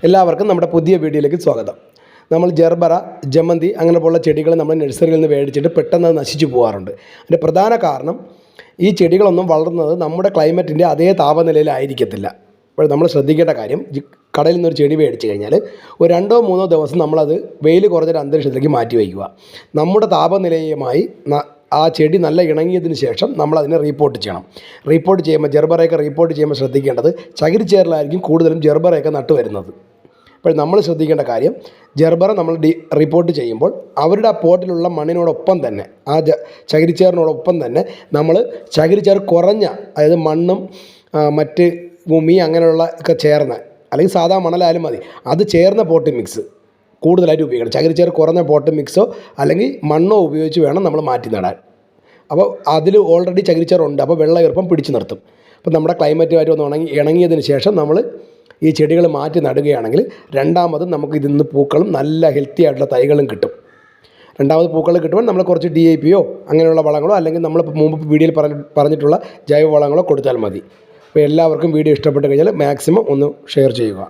എല്ലാവർക്കും നമ്മുടെ പുതിയ വീഡിയോയിലേക്ക് സ്വാഗതം. നമ്മൾ ജർബറ, ജമന്തി അങ്ങനെ പോലുള്ള ചെടികൾ നമ്മൾ നഴ്സറിയിൽ നിന്ന് മേടിച്ചിട്ട് പെട്ടെന്ന് നശിച്ചു പോകാറുണ്ട്. അതിൻ്റെ പ്രധാന കാരണം ഈ ചെടികളൊന്നും വളർന്നത് നമ്മുടെ ക്ലൈമറ്റിൻ്റെ അതേ താപനിലയിലായിരിക്കത്തില്ല. അപ്പോൾ നമ്മൾ ശ്രദ്ധിക്കേണ്ട കാര്യം, കടയിൽ നിന്നൊരു ചെടി മേടിച്ച് കഴിഞ്ഞാൽ ഒരു 2-3 ദിവസം നമ്മളത് വെയിൽ കുറഞ്ഞൊരു അന്തരീക്ഷത്തിലേക്ക് മാറ്റി വയ്ക്കുക. നമ്മുടെ താപനിലയുമായി ആ ചെടി നല്ല ഇണങ്ങിയതിന് ശേഷം നമ്മളതിനെ റീപ്പോർട്ട് ചെയ്യണം. റീപ്പോർട്ട് ചെയ്യുമ്പോൾ ജർബറയൊക്കെ റീപ്പോർട്ട് ചെയ്യുമ്പോൾ ശ്രദ്ധിക്കേണ്ടത് ചകിരിച്ചേറിലായിരിക്കും കൂടുതലും ജർബറയൊക്കെ നട്ടു വരുന്നത്. അപ്പോൾ നമ്മൾ ശ്രദ്ധിക്കേണ്ട കാര്യം, ജർബറ നമ്മൾ റിപ്പോർട്ട് ചെയ്യുമ്പോൾ അവരുടെ ആ പോട്ടിലുള്ള മണ്ണിനോടൊപ്പം തന്നെ, ആ ചകിരിച്ചേറിനോടൊപ്പം തന്നെ നമ്മൾ ചകിരിച്ചേർ കുറഞ്ഞ, അതായത് മണ്ണും മറ്റ് ഭൂമി അങ്ങനെയുള്ള ഒക്കെ ചേർന്ന്, അല്ലെങ്കിൽ സാധാ മണലായാലും മതി, അത് ചേർന്ന പോട്ട് മിക്സ് കൂടുതലായിട്ട് ഉപയോഗിക്കണം. ചകിരിച്ചേർ കുറഞ്ഞ പോട്ട് മിക്സോ അല്ലെങ്കിൽ മണ്ണോ ഉപയോഗിച്ച് വേണം നമ്മൾ മാറ്റി നടാൻ. അപ്പോൾ അതിൽ ഓൾറെഡി ചകിരിച്ചേറുണ്ട്, അപ്പോൾ വെള്ള ഈർപ്പം പിടിച്ചു നിർത്തും. അപ്പോൾ നമ്മുടെ ക്ലൈമറ്റുമായിട്ട് ഒന്ന് ഇണങ്ങിയതിന് ശേഷം നമ്മൾ ഈ ചെടികൾ മാറ്റി നടുകയാണെങ്കിൽ രണ്ടാമതും നമുക്ക് ഇതിൽ നിന്ന് പൂക്കളും നല്ല ഹെൽത്തി ആയിട്ടുള്ള തൈകളും കിട്ടും. രണ്ടാമത് പൂക്കൾ കിട്ടുമ്പോൾ നമ്മൾ കുറച്ച് DAP-യോ അങ്ങനെയുള്ള വളങ്ങളോ അല്ലെങ്കിൽ നമ്മൾ മുമ്പ് വീഡിയോയിൽ പറഞ്ഞിട്ടുള്ള ജൈവ വളങ്ങളോ കൊടുത്താൽ മതി. അപ്പോൾ എല്ലാവർക്കും വീഡിയോ ഇഷ്ടപ്പെട്ട് കഴിഞ്ഞാൽ മാക്സിമം ഒന്ന് ഷെയർ ചെയ്യുക.